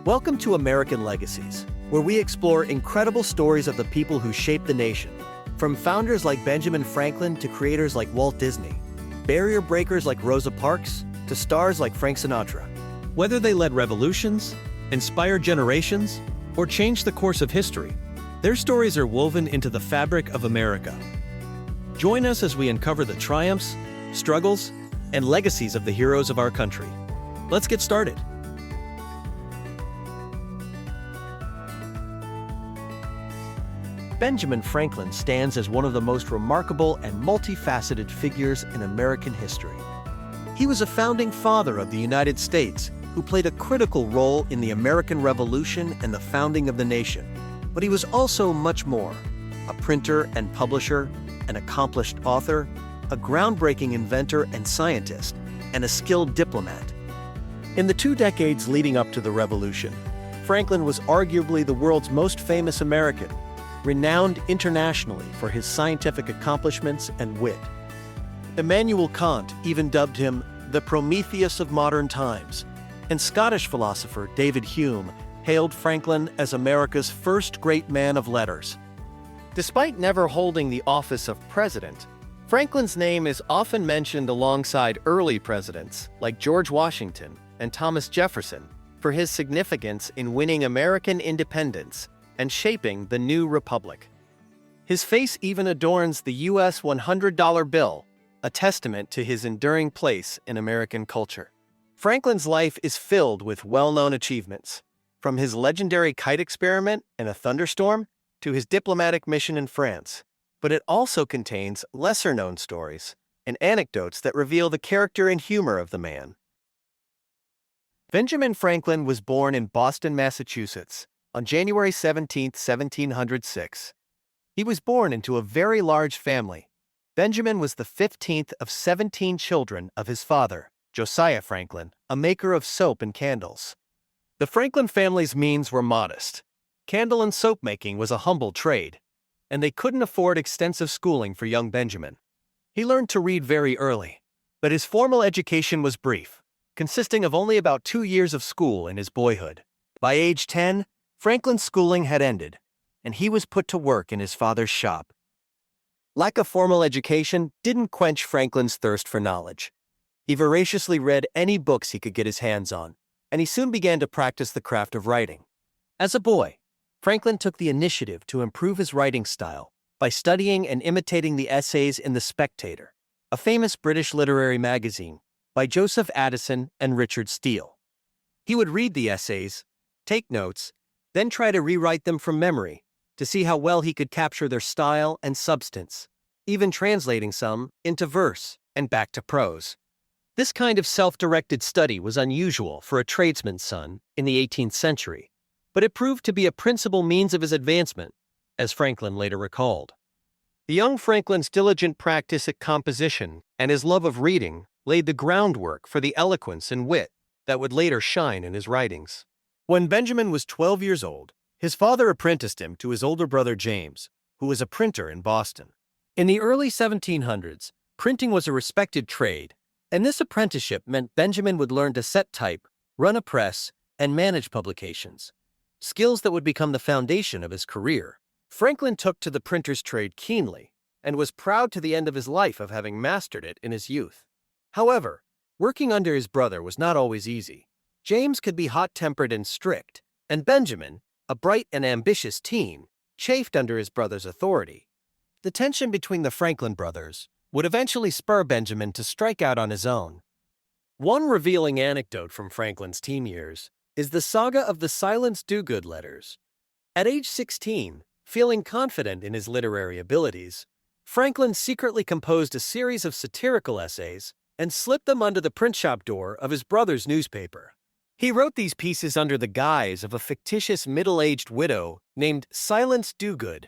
Welcome to American Legacies, where we explore incredible stories of the people who shaped the nation. From founders like Benjamin Franklin to creators like Walt Disney, barrier breakers like Rosa Parks to stars like Frank Sinatra. Whether they led revolutions, inspired generations, or changed the course of history, their stories are woven into the fabric of America. Join us as we uncover the triumphs, struggles, and legacies of the heroes of our country. Let's get started. Benjamin Franklin stands as one of the most remarkable and multifaceted figures in American history. He was a founding father of the United States who played a critical role in the American Revolution and the founding of the nation. But he was also much more: a printer and publisher, an accomplished author, a groundbreaking inventor and scientist, and a skilled diplomat. In the 2 decades leading up to the Revolution, Franklin was arguably the world's most famous American, renowned internationally for his scientific accomplishments and wit. Immanuel Kant even dubbed him the Prometheus of modern times, and Scottish philosopher David Hume hailed Franklin as America's first great man of letters. Despite never holding the office of president, Franklin's name is often mentioned alongside early presidents like George Washington and Thomas Jefferson for his significance in winning American independence and shaping the new republic. His face even adorns the U.S. $100 bill, a testament to his enduring place in American culture. Franklin's life is filled with well-known achievements, from his legendary kite experiment in a thunderstorm to his diplomatic mission in France. But it also contains lesser-known stories and anecdotes that reveal the character and humor of the man. Benjamin Franklin was born in Boston, Massachusetts, on January 17, 1706. He was born into a very large family. Benjamin was the 15th of 17 children of his father, Josiah Franklin, a maker of soap and candles. The Franklin family's means were modest. Candle and soap making was a humble trade, and they couldn't afford extensive schooling for young Benjamin. He learned to read very early, but his formal education was brief, consisting of only about 2 years of school in his boyhood. By age 10, Franklin's schooling had ended, and he was put to work in his father's shop. Lack of formal education didn't quench Franklin's thirst for knowledge. He voraciously read any books he could get his hands on, and he soon began to practice the craft of writing. As a boy, Franklin took the initiative to improve his writing style by studying and imitating the essays in The Spectator, a famous British literary magazine, by Joseph Addison and Richard Steele. He would read the essays, take notes, then try to rewrite them from memory to see how well he could capture their style and substance, even translating some into verse and back to prose. This kind of self-directed study was unusual for a tradesman's son in the 18th century, but it proved to be a principal means of his advancement, as Franklin later recalled. The young Franklin's diligent practice at composition and his love of reading laid the groundwork for the eloquence and wit that would later shine in his writings. When Benjamin was 12 years old, his father apprenticed him to his older brother James, who was a printer in Boston. In the early 1700s, printing was a respected trade, and this apprenticeship meant Benjamin would learn to set type, run a press, and manage publications, skills that would become the foundation of his career. Franklin took to the printer's trade keenly, and was proud to the end of his life of having mastered it in his youth. However, working under his brother was not always easy. James could be hot-tempered and strict, and Benjamin, a bright and ambitious teen, chafed under his brother's authority. The tension between the Franklin brothers would eventually spur Benjamin to strike out on his own. One revealing anecdote from Franklin's teen years is the saga of the Silence Dogood letters. At age 16, feeling confident in his literary abilities, Franklin secretly composed a series of satirical essays and slipped them under the print shop door of his brother's newspaper. He wrote these pieces under the guise of a fictitious middle-aged widow named Silence Dogood.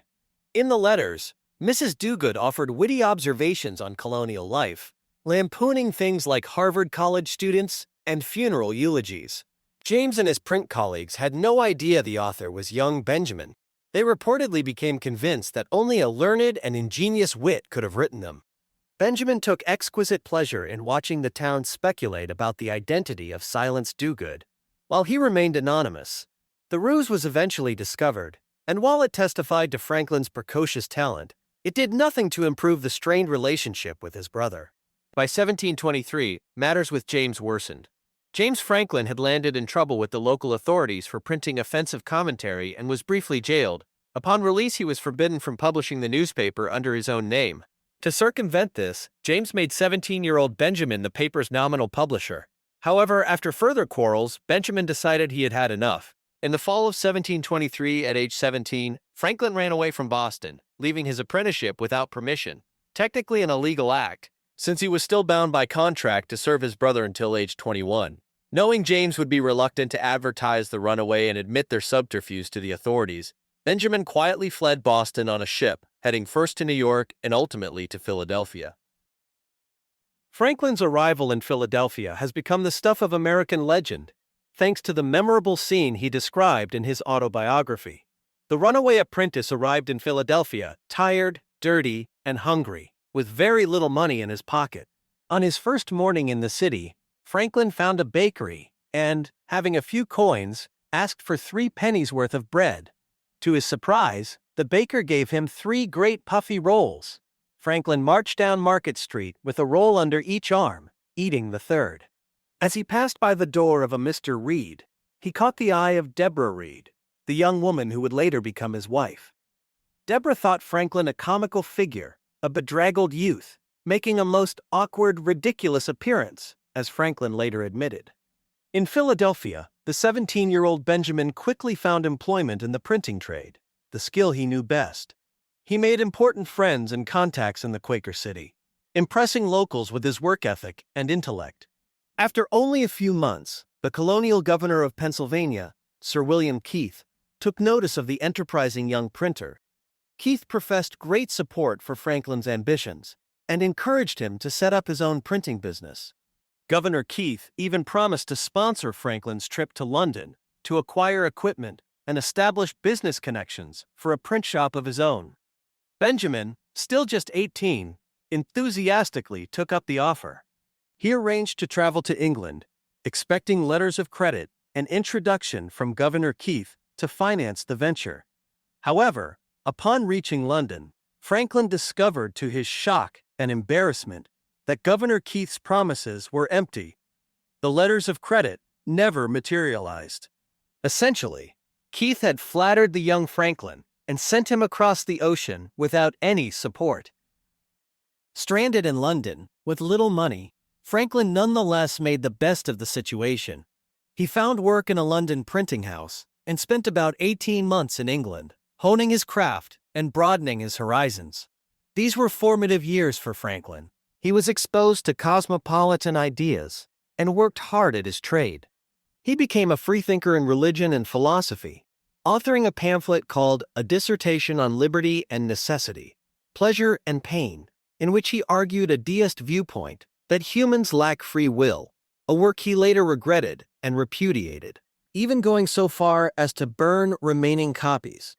In the letters, Mrs. Dogood offered witty observations on colonial life, lampooning things like Harvard College students and funeral eulogies. James and his print colleagues had no idea the author was young Benjamin. They reportedly became convinced that only a learned and ingenious wit could have written them. Benjamin took exquisite pleasure in watching the town speculate about the identity of Silence Dogood. while he remained anonymous. The ruse was eventually discovered, and while it testified to Franklin's precocious talent, it did nothing to improve the strained relationship with his brother. By 1723, matters with James worsened. James Franklin had landed in trouble with the local authorities for printing offensive commentary and was briefly jailed. Upon release, he was forbidden from publishing the newspaper under his own name. To circumvent this, James made 17-year-old Benjamin the paper's nominal publisher. However, after further quarrels, Benjamin decided he had had enough. In the fall of 1723, at age 17, Franklin ran away from Boston, leaving his apprenticeship without permission, technically an illegal act, since he was still bound by contract to serve his brother until age 21. Knowing James would be reluctant to advertise the runaway and admit their subterfuge to the authorities, Benjamin quietly fled Boston on a ship, heading first to New York and ultimately to Philadelphia. Franklin's arrival in Philadelphia has become the stuff of American legend, thanks to the memorable scene he described in his autobiography. The runaway apprentice arrived in Philadelphia, tired, dirty, and hungry, with very little money in his pocket. On his first morning in the city, Franklin found a bakery and, having a few coins, asked for 3 pennies worth of bread. To his surprise, the baker gave him 3 great puffy rolls. Franklin marched down Market Street with a roll under each arm, eating the third. As he passed by the door of a Mr. Reed, he caught the eye of Deborah Reed, the young woman who would later become his wife. Deborah thought Franklin a comical figure, a bedraggled youth, making a most awkward, ridiculous appearance, as Franklin later admitted. In Philadelphia, the 17-year-old Benjamin quickly found employment in the printing trade, the skill he knew best. He made important friends and contacts in the Quaker City, impressing locals with his work ethic and intellect. After only a few months, the colonial governor of Pennsylvania, Sir William Keith, took notice of the enterprising young printer. Keith professed great support for Franklin's ambitions and encouraged him to set up his own printing business. Governor Keith even promised to sponsor Franklin's trip to London to acquire equipment and establish business connections for a print shop of his own. Benjamin, still just 18, enthusiastically took up the offer. He arranged to travel to England, expecting letters of credit and introduction from Governor Keith to finance the venture. However, upon reaching London, Franklin discovered to his shock and embarrassment that Governor Keith's promises were empty. The letters of credit never materialized. Essentially, Keith had flattered the young Franklin and sent him across the ocean without any support. Stranded in London, with little money, Franklin nonetheless made the best of the situation. He found work in a London printing house and spent about 18 months in England, honing his craft and broadening his horizons. These were formative years for Franklin. He was exposed to cosmopolitan ideas and worked hard at his trade. He became a freethinker in religion and philosophy, authoring a pamphlet called A Dissertation on Liberty and Necessity, Pleasure and Pain, in which he argued a deist viewpoint that humans lack free will, a work he later regretted and repudiated, even going so far as to burn remaining copies.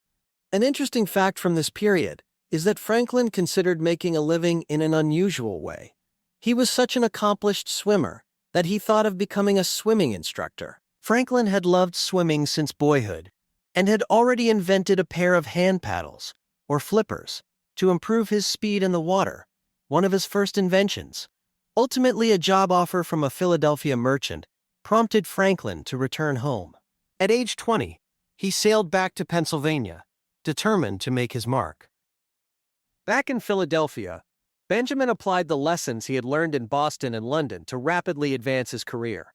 An interesting fact from this period is that Franklin considered making a living in an unusual way. He was such an accomplished swimmer that he thought of becoming a swimming instructor. Franklin had loved swimming since boyhood and had already invented a pair of hand paddles, or flippers, to improve his speed in the water, one of his first inventions. Ultimately, a job offer from a Philadelphia merchant prompted Franklin to return home. At age 20, he sailed back to Pennsylvania, determined to make his mark. Back in Philadelphia, Benjamin applied the lessons he had learned in Boston and London to rapidly advance his career.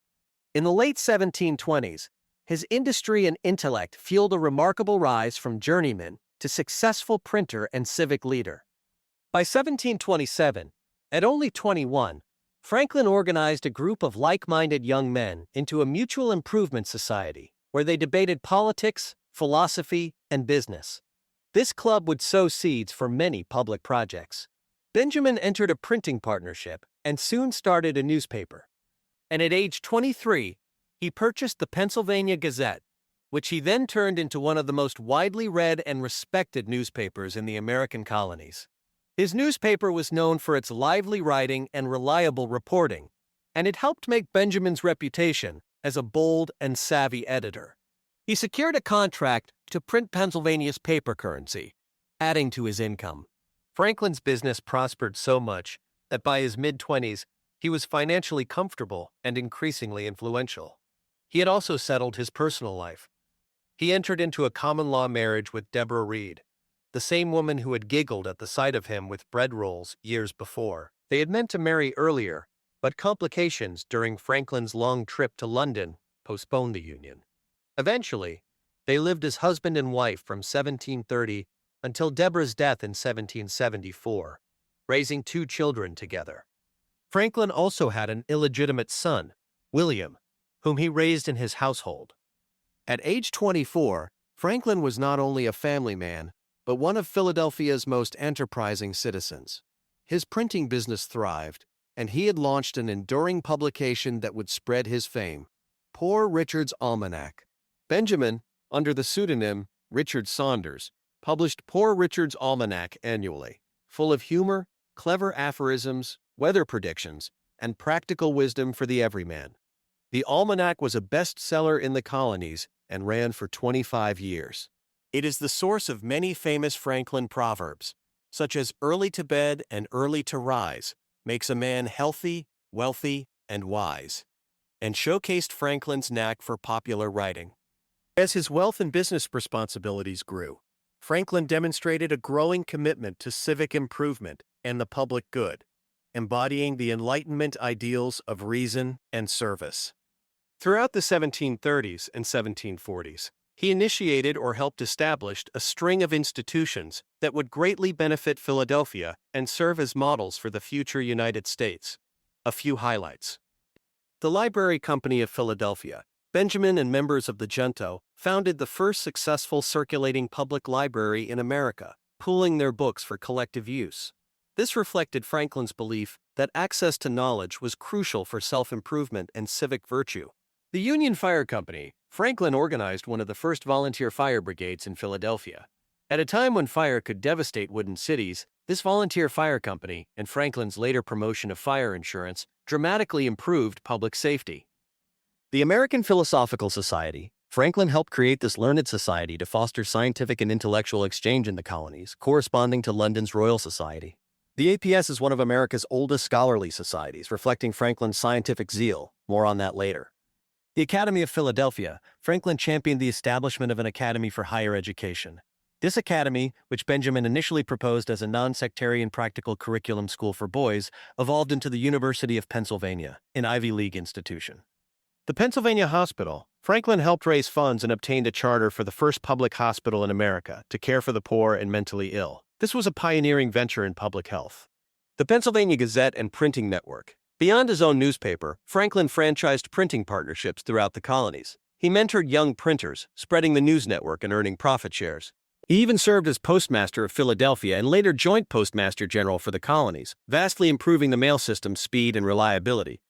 In the late 1720s, his industry and intellect fueled a remarkable rise from journeyman to successful printer and civic leader. By 1727, at only 21, Franklin organized a group of like-minded young men into a mutual improvement society where they debated politics, philosophy, and business. This club would sow seeds for many public projects. Benjamin entered a printing partnership and soon started a newspaper. And at age 23, he purchased the Pennsylvania Gazette, which he then turned into one of the most widely read and respected newspapers in the American colonies. His newspaper was known for its lively writing and reliable reporting, and it helped make Benjamin's reputation as a bold and savvy editor. He secured a contract to print Pennsylvania's paper currency, adding to his income. Franklin's business prospered so much that by his mid-20s, he was financially comfortable and increasingly influential. He had also settled his personal life. He entered into a common-law marriage with Deborah Reed, the same woman who had giggled at the sight of him with bread rolls years before. They had meant to marry earlier, but complications during Franklin's long trip to London postponed the union. Eventually, they lived as husband and wife from 1730 until Deborah's death in 1774, raising 2 children together. Franklin also had an illegitimate son, William, whom he raised in his household. At age 24, Franklin was not only a family man, but one of Philadelphia's most enterprising citizens. His printing business thrived, and he had launched an enduring publication that would spread his fame, Poor Richard's Almanac. Benjamin, under the pseudonym Richard Saunders, published Poor Richard's Almanac annually, full of humor, clever aphorisms, weather predictions, and practical wisdom for the everyman. The almanac was a bestseller in the colonies and ran for 25 years. It is the source of many famous Franklin proverbs, such as early to bed and early to rise makes a man healthy, wealthy, and wise, and showcased Franklin's knack for popular writing. As his wealth and business responsibilities grew, Franklin demonstrated a growing commitment to civic improvement and the public good, embodying the Enlightenment ideals of reason and service. Throughout the 1730s and 1740s, he initiated or helped establish a string of institutions that would greatly benefit Philadelphia and serve as models for the future United States. A few highlights. The Library Company of Philadelphia. Benjamin and members of the junto founded the first successful circulating public library in America, pooling their books for collective use. This reflected Franklin's belief that access to knowledge was crucial for self-improvement and civic virtue. The Union Fire Company. Franklin organized one of the first volunteer fire brigades in Philadelphia. At a time when fire could devastate wooden cities, this volunteer fire company, and Franklin's later promotion of fire insurance, dramatically improved public safety. The American Philosophical Society. Franklin helped create this learned society to foster scientific and intellectual exchange in the colonies, corresponding to London's Royal Society. The APS is one of America's oldest scholarly societies, reflecting Franklin's scientific zeal. More on that later. The Academy of Philadelphia. Franklin championed the establishment of an academy for higher education. This academy, which Benjamin initially proposed as a non-sectarian practical curriculum school for boys, evolved into the University of Pennsylvania, an Ivy League institution. The Pennsylvania Hospital. Franklin helped raise funds and obtained a charter for the first public hospital in America to care for the poor and mentally ill. This was a pioneering venture in public health. The Pennsylvania Gazette and Printing Network. Beyond his own newspaper, Franklin franchised printing partnerships throughout the colonies. He mentored young printers, spreading the news network and earning profit shares. He even served as postmaster of Philadelphia and later joint postmaster general for the colonies, vastly improving the mail system's speed and reliability.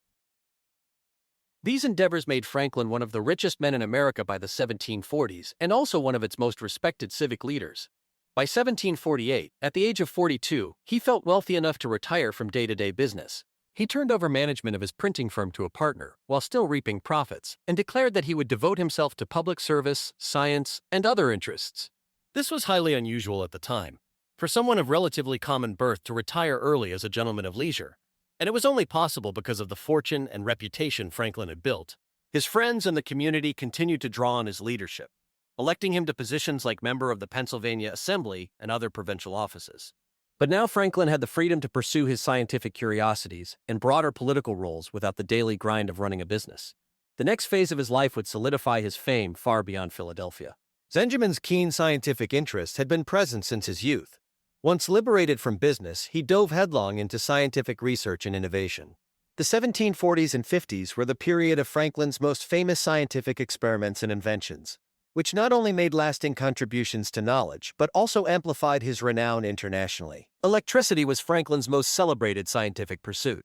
These endeavors made Franklin one of the richest men in America by the 1740s and also one of its most respected civic leaders. By 1748, at the age of 42, he felt wealthy enough to retire from day-to-day business. He turned over management of his printing firm to a partner, while still reaping profits, and declared that he would devote himself to public service, science, and other interests. This was highly unusual at the time, for someone of relatively common birth to retire early as a gentleman of leisure, and it was only possible because of the fortune and reputation Franklin had built. His friends and the community continued to draw on his leadership, electing him to positions like member of the Pennsylvania Assembly and other provincial offices. But now Franklin had the freedom to pursue his scientific curiosities and broader political roles without the daily grind of running a business. The next phase of his life would solidify his fame far beyond Philadelphia. Benjamin's keen scientific interest had been present since his youth. Once liberated from business, he dove headlong into scientific research and innovation. The 1740s and 50s were the period of Franklin's most famous scientific experiments and inventions, which not only made lasting contributions to knowledge, but also amplified his renown internationally. Electricity was Franklin's most celebrated scientific pursuit.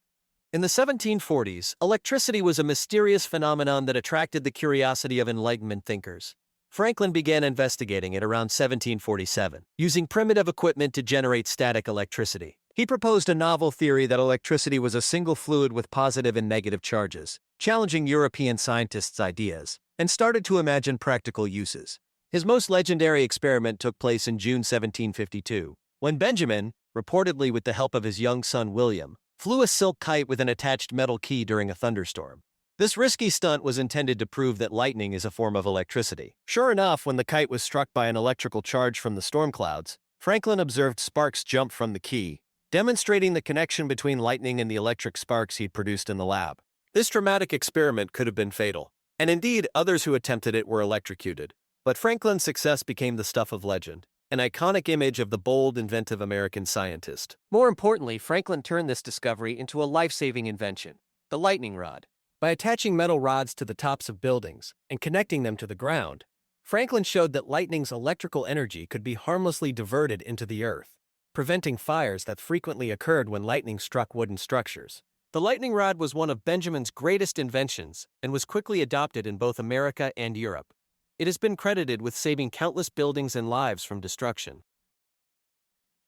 In the 1740s, electricity was a mysterious phenomenon that attracted the curiosity of Enlightenment thinkers. Franklin began investigating it around 1747, using primitive equipment to generate static electricity. He proposed a novel theory that electricity was a single fluid with positive and negative charges, challenging European scientists' ideas, and started to imagine practical uses. His most legendary experiment took place in June 1752, when Benjamin, reportedly with the help of his young son William, flew a silk kite with an attached metal key during a thunderstorm. This risky stunt was intended to prove that lightning is a form of electricity. Sure enough, when the kite was struck by an electrical charge from the storm clouds, Franklin observed sparks jump from the key, demonstrating the connection between lightning and the electric sparks he'd produced in the lab. This dramatic experiment could have been fatal, and indeed others who attempted it were electrocuted. But Franklin's success became the stuff of legend, an iconic image of the bold, inventive American scientist. More importantly, Franklin turned this discovery into a life-saving invention, the lightning rod. By attaching metal rods to the tops of buildings and connecting them to the ground, Franklin showed that lightning's electrical energy could be harmlessly diverted into the earth, preventing fires that frequently occurred when lightning struck wooden structures. The lightning rod was one of Benjamin's greatest inventions and was quickly adopted in both America and Europe. It has been credited with saving countless buildings and lives from destruction.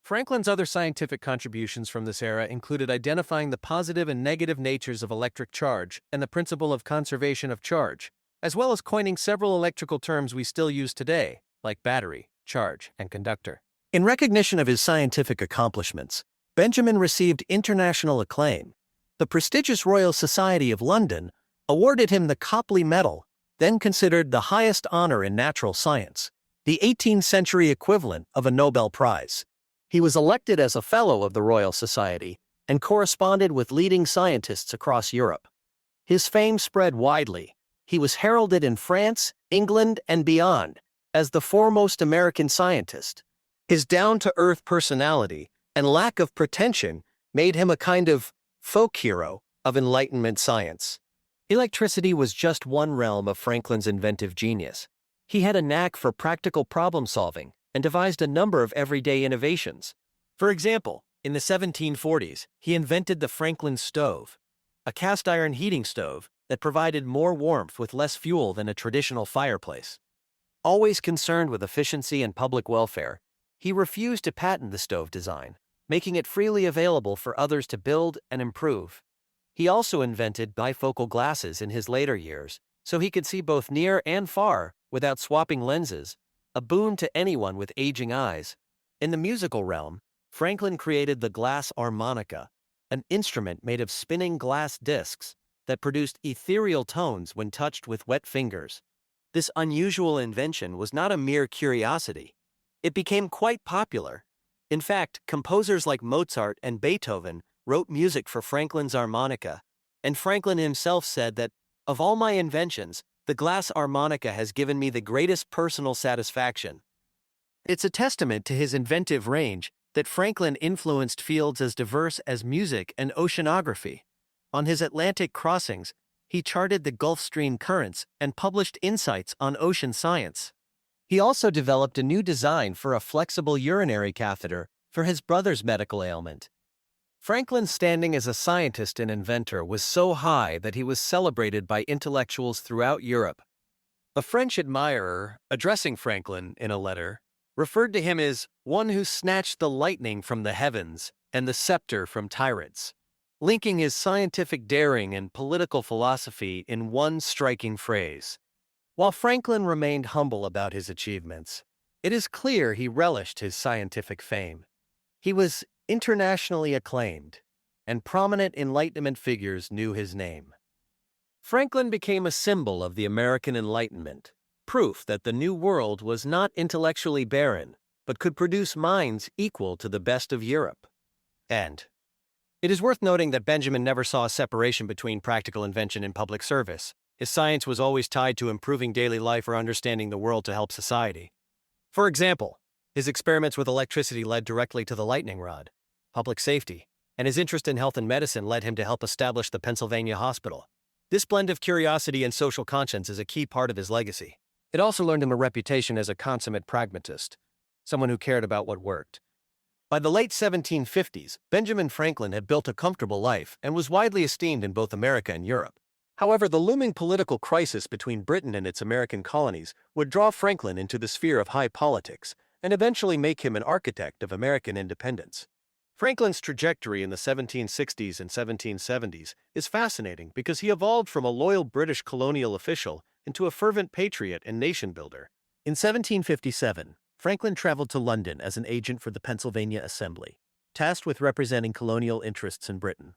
Franklin's other scientific contributions from this era included identifying the positive and negative natures of electric charge and the principle of conservation of charge, as well as coining several electrical terms we still use today, like battery, charge, and conductor. In recognition of his scientific accomplishments, Benjamin received international acclaim. The prestigious Royal Society of London awarded him the Copley Medal, then considered the highest honor in natural science, the 18th century equivalent of a Nobel Prize. He was elected as a Fellow of the Royal Society and corresponded with leading scientists across Europe. His fame spread widely. He was heralded in France, England, and beyond as the foremost American scientist. His down-to-earth personality and lack of pretension made him a kind of folk hero of Enlightenment science. Electricity was just one realm of Franklin's inventive genius. He had a knack for practical problem-solving and devised a number of everyday innovations. For example, in the 1740s, he invented the Franklin stove, a cast-iron heating stove that provided more warmth with less fuel than a traditional fireplace. Always concerned with efficiency and public welfare, he refused to patent the stove design, making it freely available for others to build and improve. He also invented bifocal glasses in his later years, so he could see both near and far without swapping lenses, a boon to anyone with aging eyes. In the musical realm, Franklin created the glass harmonica, an instrument made of spinning glass discs that produced ethereal tones when touched with wet fingers. This unusual invention was not a mere curiosity. It became quite popular. In fact, composers like Mozart and Beethoven wrote music for Franklin's harmonica, and Franklin himself said that, "Of all my inventions, the glass harmonica has given me the greatest personal satisfaction." It's a testament to his inventive range that Franklin influenced fields as diverse as music and oceanography. On his Atlantic crossings, he charted the Gulf Stream currents and published insights on ocean science. He also developed a new design for a flexible urinary catheter for his brother's medical ailment. Franklin's standing as a scientist and inventor was so high that he was celebrated by intellectuals throughout Europe. A French admirer, addressing Franklin in a letter, referred to him as one who snatched the lightning from the heavens and the scepter from tyrants, linking his scientific daring and political philosophy in one striking phrase. While Franklin remained humble about his achievements, it is clear he relished his scientific fame. He was internationally acclaimed, and prominent Enlightenment figures knew his name. Franklin became a symbol of the American Enlightenment, proof that the New World was not intellectually barren, but could produce minds equal to the best of Europe. And it is worth noting that Benjamin never saw a separation between practical invention and public service. His science was always tied to improving daily life or understanding the world to help society. For example, his experiments with electricity led directly to the lightning rod, public safety, and his interest in health and medicine led him to help establish the Pennsylvania Hospital. This blend of curiosity and social conscience is a key part of his legacy. It also earned him a reputation as a consummate pragmatist, someone who cared about what worked. By the late 1750s, Benjamin Franklin had built a comfortable life and was widely esteemed in both America and Europe. However, the looming political crisis between Britain and its American colonies would draw Franklin into the sphere of high politics and eventually make him an architect of American independence. Franklin's trajectory in the 1760s and 1770s is fascinating because he evolved from a loyal British colonial official into a fervent patriot and nation-builder. In 1757, Franklin traveled to London as an agent for the Pennsylvania Assembly, tasked with representing colonial interests in Britain.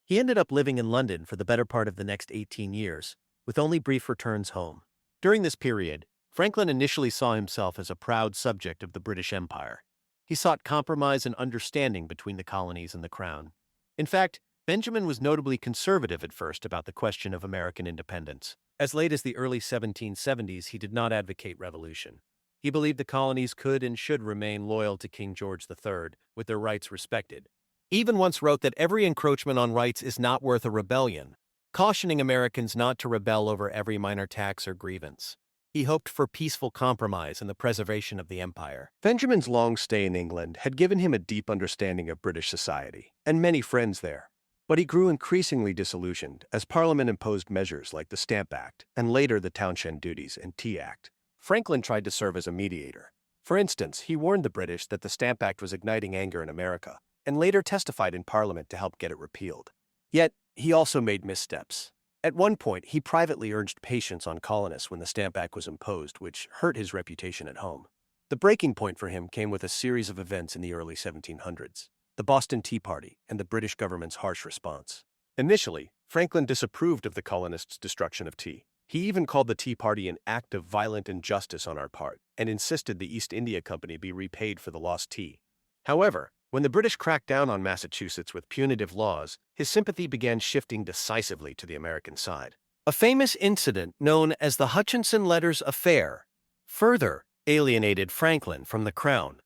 He ended up living in London for the better part of the next 18 years, with only brief returns home. During this period, Franklin initially saw himself as a proud subject of the British Empire. He sought compromise and understanding between the colonies and the crown. In fact, Benjamin was notably conservative at first about the question of American independence. As late as the early 1770s, he did not advocate revolution. He believed the colonies could and should remain loyal to King George III, with their rights respected. He even once wrote that every encroachment on rights is not worth a rebellion, cautioning Americans not to rebel over every minor tax or grievance. He hoped for peaceful compromise and the preservation of the empire. Benjamin's long stay in England had given him a deep understanding of British society, and many friends there. But he grew increasingly disillusioned as Parliament imposed measures like the Stamp Act and later the Townshend Duties and Tea Act. Franklin tried to serve as a mediator. For instance, he warned the British that the Stamp Act was igniting anger in America, and later testified in Parliament to help get it repealed. Yet, he also made missteps. At one point, he privately urged patience on colonists when the Stamp Act was imposed, which hurt his reputation at home. The breaking point for him came with a series of events in the early 1700s, the Boston Tea Party and the British government's harsh response. Initially, Franklin disapproved of the colonists' destruction of tea. He even called the Tea Party an act of violent injustice on our part and insisted the East India Company be repaid for the lost tea. However, when the British cracked down on Massachusetts with punitive laws, his sympathy began shifting decisively to the American side. A famous incident known as the Hutchinson Letters affair further alienated Franklin from the crown.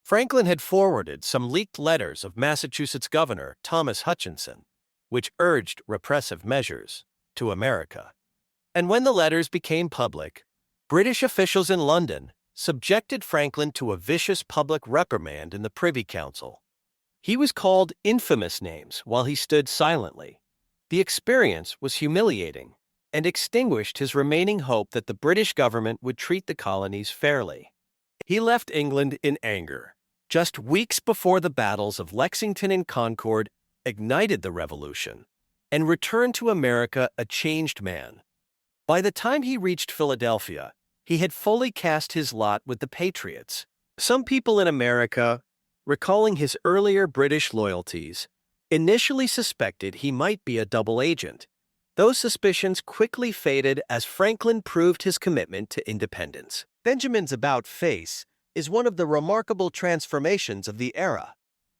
Franklin had forwarded some leaked letters of Massachusetts Governor Thomas Hutchinson, which urged repressive measures, to America. And when the letters became public, British officials in London subjected Franklin to a vicious public reprimand in the Privy Council. He was called infamous names while he stood silently. The experience was humiliating and extinguished his remaining hope that the British government would treat the colonies fairly. He left England in anger, just weeks before the battles of Lexington and Concord ignited the Revolution, and returned to America a changed man. By the time he reached Philadelphia, he had fully cast his lot with the Patriots. Some people in America, recalling his earlier British loyalties, initially suspected he might be a double agent. Those suspicions quickly faded as Franklin proved his commitment to independence. Benjamin's about face is one of the remarkable transformations of the era.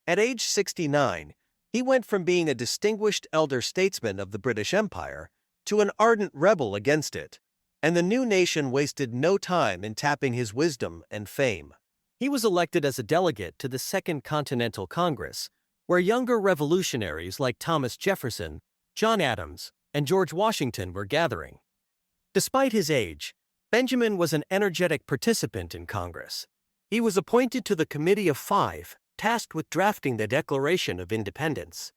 At age 69, he went from being a distinguished elder statesman of the British Empire to an ardent rebel against it, and the new nation wasted no time in tapping his wisdom and fame. He was elected as a delegate to the Second Continental Congress, where younger revolutionaries like Thomas Jefferson, John Adams, and George Washington were gathering. Despite his age, Benjamin was an energetic participant in Congress. He was appointed to the Committee of Five, tasked with drafting the Declaration of Independence.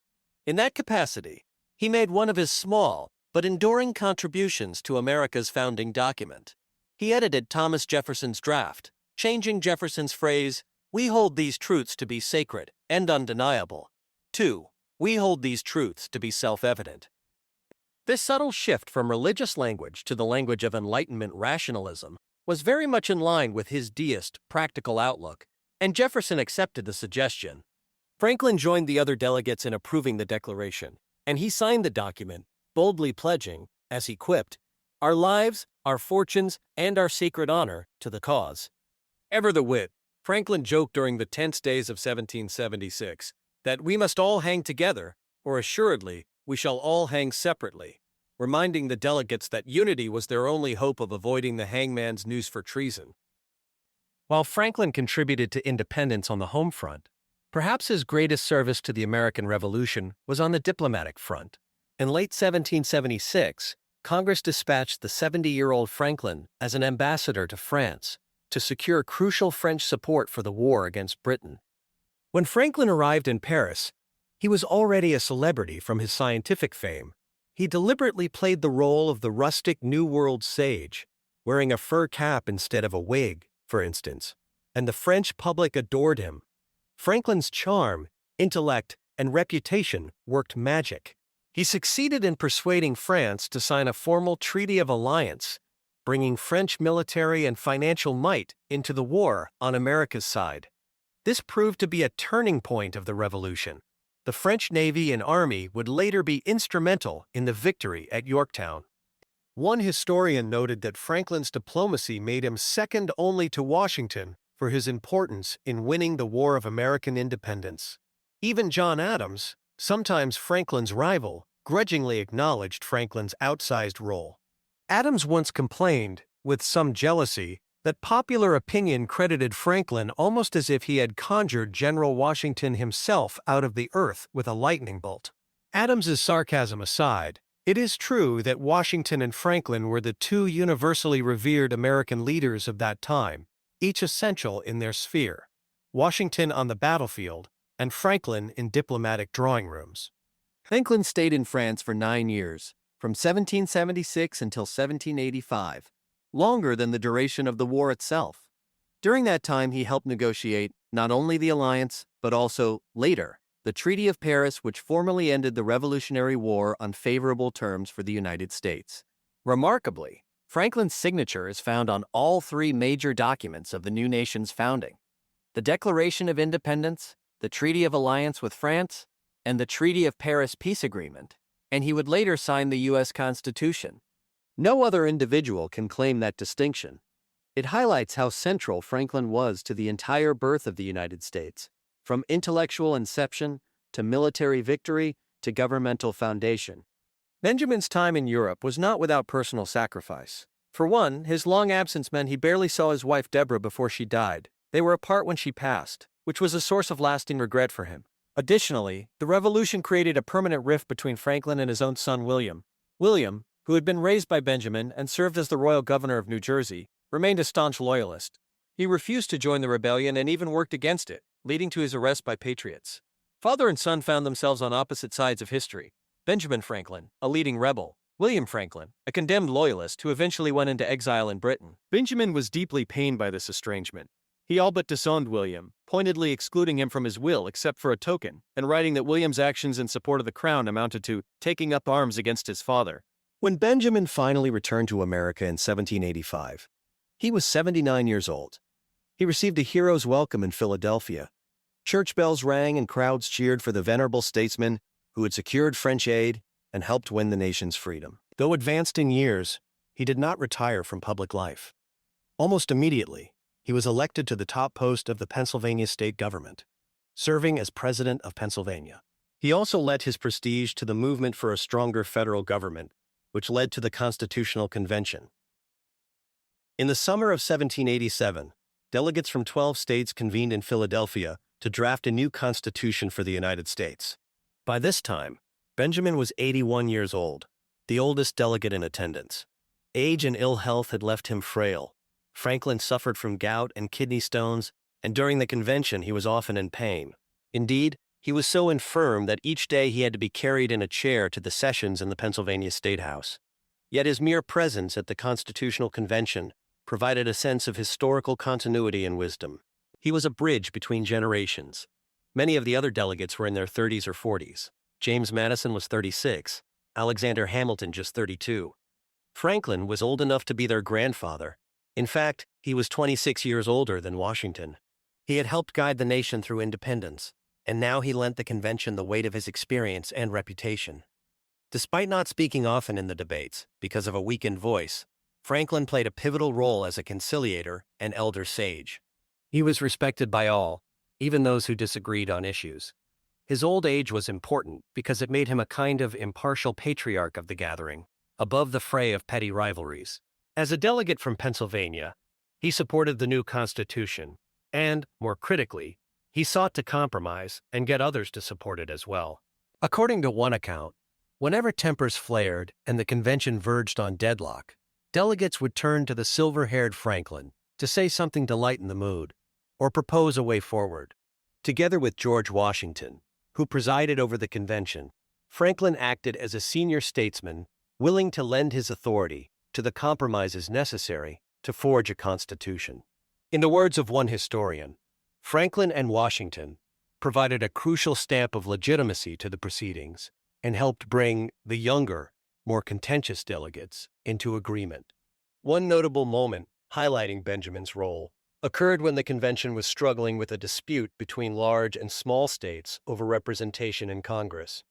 In that capacity, he made one of his small but enduring contributions to America's founding document. He edited Thomas Jefferson's draft, changing Jefferson's phrase, "We hold these truths to be sacred and undeniable," to, "We hold these truths to be self-evident." This subtle shift from religious language to the language of Enlightenment rationalism was very much in line with his deist, practical outlook, and Jefferson accepted the suggestion. Franklin joined the other delegates in approving the Declaration, and he signed the document, boldly pledging, as he quipped, "our lives, our fortunes, and our sacred honor to the cause." Ever the wit, Franklin joked during the tense days of 1776 that we must all hang together, or assuredly we shall all hang separately, reminding the delegates that unity was their only hope of avoiding the hangman's noose for treason. While Franklin contributed to independence on the home front, perhaps his greatest service to the American Revolution was on the diplomatic front. In late 1776, Congress dispatched the 70-year-old Franklin as an ambassador to France to secure crucial French support for the war against Britain. When Franklin arrived in Paris, he was already a celebrity from his scientific fame. He deliberately played the role of the rustic New World sage, wearing a fur cap instead of a wig, for instance, and the French public adored him. Franklin's charm, intellect, and reputation worked magic. He succeeded in persuading France to sign a formal treaty of alliance, bringing French military and financial might into the war on America's side. This proved to be a turning point of the Revolution. The French Navy and Army would later be instrumental in the victory at Yorktown. One historian noted that Franklin's diplomacy made him second only to Washington for his importance in winning the War of American Independence. Even John Adams, sometimes Franklin's rival, grudgingly acknowledged Franklin's outsized role. Adams once complained, with some jealousy, that popular opinion credited Franklin almost as if he had conjured General Washington himself out of the earth with a lightning bolt. Adams's sarcasm aside, it is true that Washington and Franklin were the two universally revered American leaders of that time, each essential in their sphere. Washington on the battlefield, and Franklin in diplomatic drawing rooms. Franklin stayed in France for 9 years, from 1776 until 1785, longer than the duration of the war itself. During that time, he helped negotiate not only the alliance, but also, later, the Treaty of Paris, which formally ended the Revolutionary War on favorable terms for the United States. Remarkably, Franklin's signature is found on all 3 major documents of the new nation's founding: the Declaration of Independence, the Treaty of Alliance with France, and the Treaty of Paris Peace Agreement, and he would later sign the U.S. Constitution. No other individual can claim that distinction. It highlights how central Franklin was to the entire birth of the United States, from intellectual inception to military victory to governmental foundation. Benjamin's time in Europe was not without personal sacrifice. For one, his long absence meant he barely saw his wife Deborah before she died. They were apart when she passed, which was a source of lasting regret for him. Additionally, the Revolution created a permanent rift between Franklin and his own son William. William, who had been raised by Benjamin and served as the royal governor of New Jersey, remained a staunch loyalist. He refused to join the rebellion and even worked against it, leading to his arrest by patriots. Father and son found themselves on opposite sides of history. Benjamin Franklin, a leading rebel; William Franklin, a condemned loyalist who eventually went into exile in Britain. Benjamin was deeply pained by this estrangement. He all but disowned William, pointedly excluding him from his will except for a token, and writing that William's actions in support of the crown amounted to taking up arms against his father. When Benjamin finally returned to America in 1785, he was 79 years old. He received a hero's welcome in Philadelphia. Church bells rang and crowds cheered for the venerable statesman who had secured French aid and helped win the nation's freedom. Though advanced in years, he did not retire from public life. Almost immediately, he was elected to the top post of the Pennsylvania state government, serving as president of Pennsylvania. He also lent his prestige to the movement for a stronger federal government, which led to the Constitutional Convention. In the summer of 1787, delegates from 12 states convened in Philadelphia to draft a new constitution for the United States. By this time, Benjamin was 81 years old, the oldest delegate in attendance. Age and ill health had left him frail. Franklin suffered from gout and kidney stones, and during the convention he was often in pain. Indeed, he was so infirm that each day he had to be carried in a chair to the sessions in the Pennsylvania State House. Yet his mere presence at the Constitutional Convention provided a sense of historical continuity and wisdom. He was a bridge between generations. Many of the other delegates were in their 30s or 40s. James Madison was 36, Alexander Hamilton just 32. Franklin was old enough to be their grandfather. In fact, he was 26 years older than Washington. He had helped guide the nation through independence, and now he lent the convention the weight of his experience and reputation. Despite not speaking often in the debates, because of a weakened voice, Franklin played a pivotal role as a conciliator and elder sage. He was respected by all, even those who disagreed on issues. His old age was important because it made him a kind of impartial patriarch of the gathering, above the fray of petty rivalries. As a delegate from Pennsylvania, he supported the new Constitution, and, more critically, he sought to compromise and get others to support it as well. According to one account, whenever tempers flared and the convention verged on deadlock, delegates would turn to the silver-haired Franklin to say something to lighten the mood, or propose a way forward. Together with George Washington, who presided over the convention, Franklin acted as a senior statesman, willing to lend his authority to the compromises necessary to forge a constitution. In the words of one historian, Franklin and Washington provided a crucial stamp of legitimacy to the proceedings and helped bring the younger, more contentious delegates into agreement. One notable moment highlighting Benjamin's role occurred when the convention was struggling with a dispute between large and small states over representation in Congress.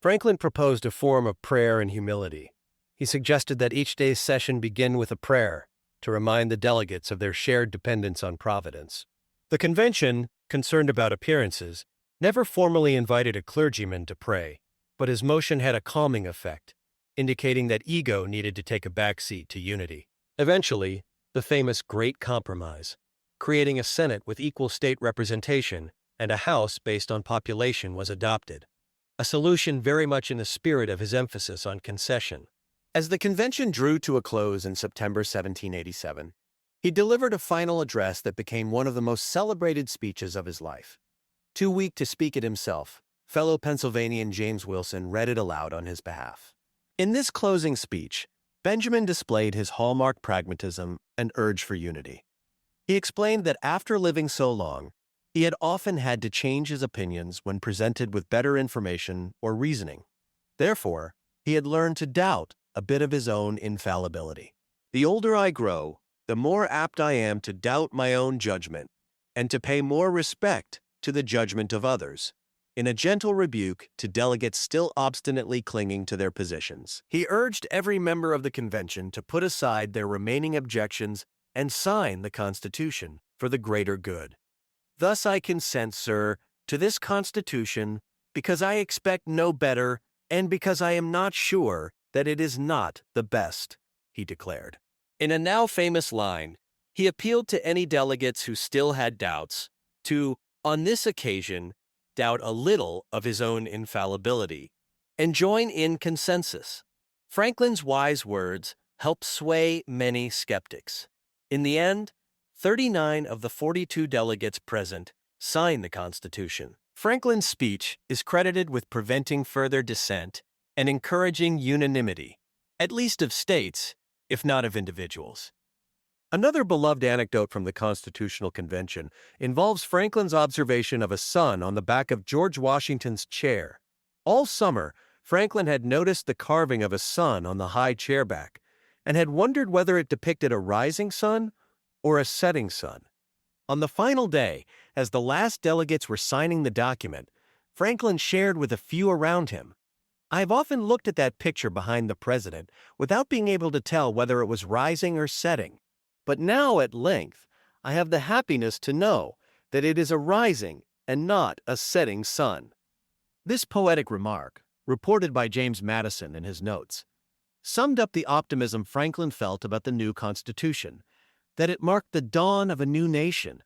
Franklin proposed a form of prayer and humility. He suggested that each day's session begin with a prayer to remind the delegates of their shared dependence on Providence. The convention, concerned about appearances, never formally invited a clergyman to pray, but his motion had a calming effect, indicating that ego needed to take a backseat to unity. Eventually, the famous Great Compromise, creating a Senate with equal state representation and a House based on population, was adopted, a solution very much in the spirit of his emphasis on concession. As the convention drew to a close in September 1787, he delivered a final address that became one of the most celebrated speeches of his life. Too weak to speak it himself, fellow Pennsylvanian James Wilson read it aloud on his behalf. In this closing speech, Benjamin displayed his hallmark pragmatism and urge for unity. He explained that after living so long, he had often had to change his opinions when presented with better information or reasoning. Therefore, he had learned to doubt a bit of his own infallibility. The older I grow, the more apt I am to doubt my own judgment and to pay more respect to the judgment of others, in a gentle rebuke to delegates still obstinately clinging to their positions. He urged every member of the convention to put aside their remaining objections and sign the Constitution for the greater good. Thus I consent, sir, to this Constitution, because I expect no better and because I am not sure that it is not the best, he declared. In a now famous line, he appealed to any delegates who still had doubts to, on this occasion, doubt a little of his own infallibility and join in consensus. Franklin's wise words helped sway many skeptics. In the end, 39 of the 42 delegates present signed the Constitution. Franklin's speech is credited with preventing further dissent and encouraging unanimity, at least of states, if not of individuals. Another beloved anecdote from the Constitutional Convention involves Franklin's observation of a sun on the back of George Washington's chair. All summer, Franklin had noticed the carving of a sun on the high chairback and had wondered whether it depicted a rising sun or a setting sun. On the final day, as the last delegates were signing the document, Franklin shared with a few around him, "I have often looked at that picture behind the president without being able to tell whether it was rising or setting. But now, at length, I have the happiness to know that it is a rising and not a setting sun." This poetic remark, reported by James Madison in his notes, summed up the optimism Franklin felt about the new Constitution, that it marked the dawn of a new nation,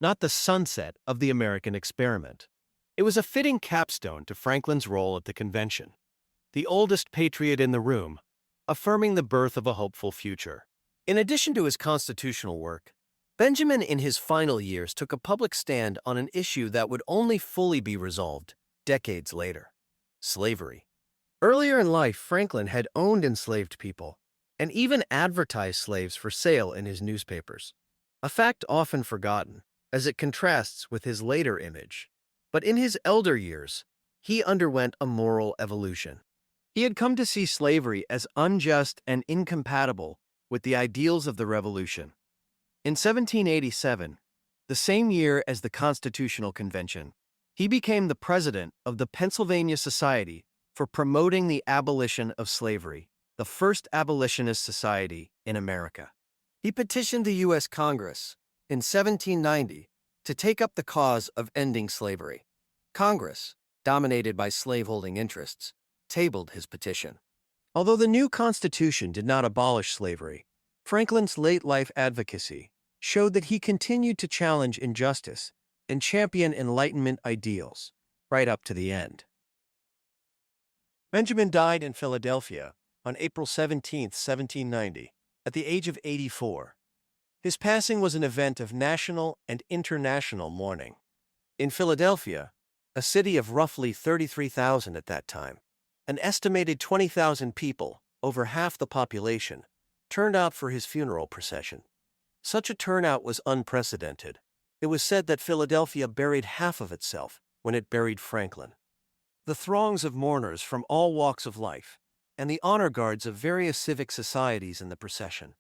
not the sunset of the American experiment. It was a fitting capstone to Franklin's role at the convention, the oldest patriot in the room, affirming the birth of a hopeful future. In addition to his constitutional work, Benjamin in his final years took a public stand on an issue that would only fully be resolved decades later: slavery. Earlier in life, Franklin had owned enslaved people and even advertised slaves for sale in his newspapers, a fact often forgotten as it contrasts with his later image. But in his elder years, he underwent a moral evolution. He had come to see slavery as unjust and incompatible with the ideals of the Revolution. In 1787, the same year as the Constitutional Convention, he became the president of the Pennsylvania Society for Promoting the Abolition of Slavery, the first abolitionist society in America. He petitioned the U.S. Congress in 1790 to take up the cause of ending slavery. Congress, dominated by slaveholding interests, tabled his petition. Although the new Constitution did not abolish slavery, Franklin's late-life advocacy showed that he continued to challenge injustice and champion Enlightenment ideals right up to the end. Benjamin died in Philadelphia on April 17, 1790, at the age of 84. His passing was an event of national and international mourning. In Philadelphia, a city of roughly 33,000 at that time, an estimated 20,000 people, over half the population, turned out for his funeral procession. Such a turnout was unprecedented. It was said that Philadelphia buried half of itself when it buried Franklin. The throngs of mourners from all walks of life, and the honor guards of various civic societies in the procession,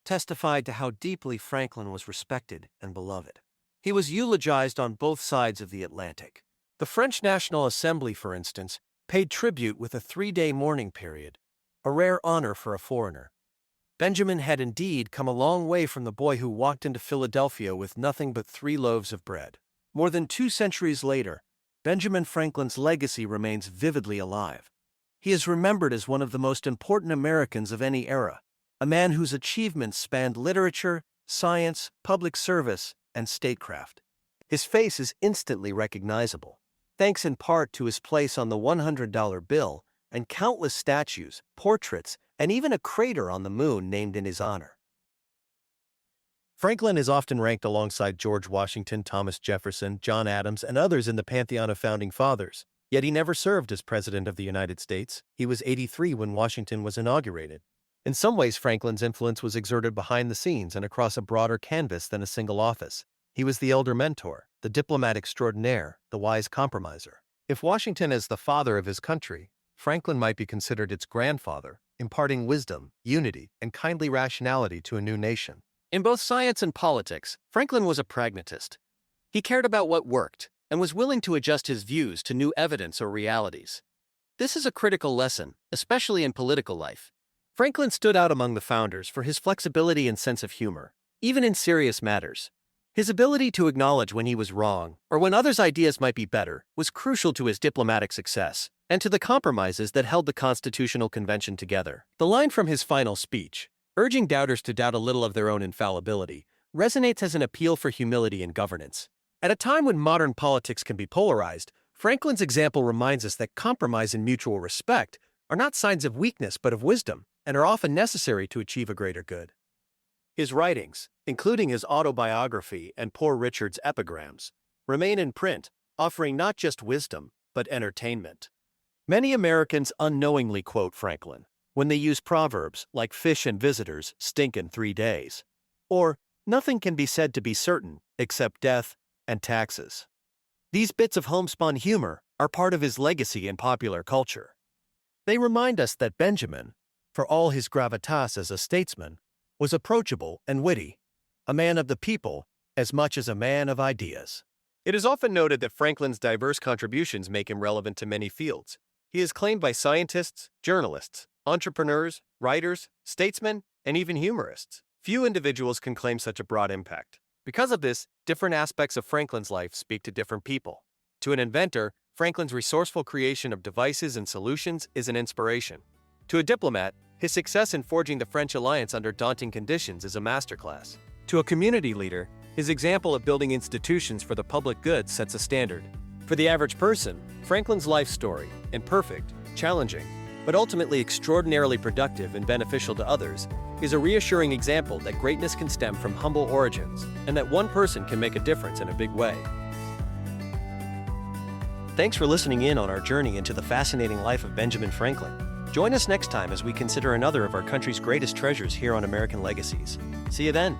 testified to how deeply Franklin was respected and beloved. He was eulogized on both sides of the Atlantic. The French National Assembly, for instance, paid tribute with a 3-day mourning period, a rare honor for a foreigner. Benjamin had indeed come a long way from the boy who walked into Philadelphia with nothing but 3 loaves of bread. More than 2 centuries later, Benjamin Franklin's legacy remains vividly alive. He is remembered as one of the most important Americans of any era, a man whose achievements spanned literature, science, public service, and statecraft. His face is instantly recognizable, thanks in part to his place on the $100 bill and countless statues, portraits, and even a crater on the moon named in his honor. Franklin is often ranked alongside George Washington, Thomas Jefferson, John Adams, and others in the pantheon of founding fathers, yet he never served as President of the United States. He was 83 when Washington was inaugurated. In some ways, Franklin's influence was exerted behind the scenes and across a broader canvas than a single office. He was the elder mentor, the diplomat extraordinaire, the wise compromiser. If Washington is the father of his country, Franklin might be considered its grandfather, imparting wisdom, unity, and kindly rationality to a new nation. In both science and politics, Franklin was a pragmatist. He cared about what worked and was willing to adjust his views to new evidence or realities. This is a critical lesson, especially in political life. Franklin stood out among the founders for his flexibility and sense of humor, even in serious matters. His ability to acknowledge when he was wrong or when others' ideas might be better was crucial to his diplomatic success and to the compromises that held the Constitutional Convention together. The line from his final speech, urging doubters to doubt a little of their own infallibility, resonates as an appeal for humility in governance. At a time when modern politics can be polarized, Franklin's example reminds us that compromise and mutual respect are not signs of weakness but of wisdom, and are often necessary to achieve a greater good. His writings, including his autobiography and Poor Richard's epigrams, remain in print, offering not just wisdom, but entertainment. Many Americans unknowingly quote Franklin when they use proverbs like fish and visitors stink in 3 days, or nothing can be said to be certain except death and taxes. These bits of homespun humor are part of his legacy in popular culture. They remind us that Benjamin, for all his gravitas as a statesman, was approachable and witty, a man of the people as much as a man of ideas. It is often noted that Franklin's diverse contributions make him relevant to many fields. He is claimed by scientists, journalists, entrepreneurs, writers, statesmen, and even humorists. Few individuals can claim such a broad impact. Because of this, different aspects of Franklin's life speak to different people. To an inventor, Franklin's resourceful creation of devices and solutions is an inspiration. To a diplomat, his success in forging the French alliance under daunting conditions is a masterclass. To a community leader, his example of building institutions for the public good sets a standard. For the average person, Franklin's life story, imperfect, challenging, but ultimately extraordinarily productive and beneficial to others, is a reassuring example that greatness can stem from humble origins, and that one person can make a difference in a big way. Thanks for listening in on our journey into the fascinating life of Benjamin Franklin. Join us next time as we consider another of our country's greatest treasures here on American Legacies. See you then.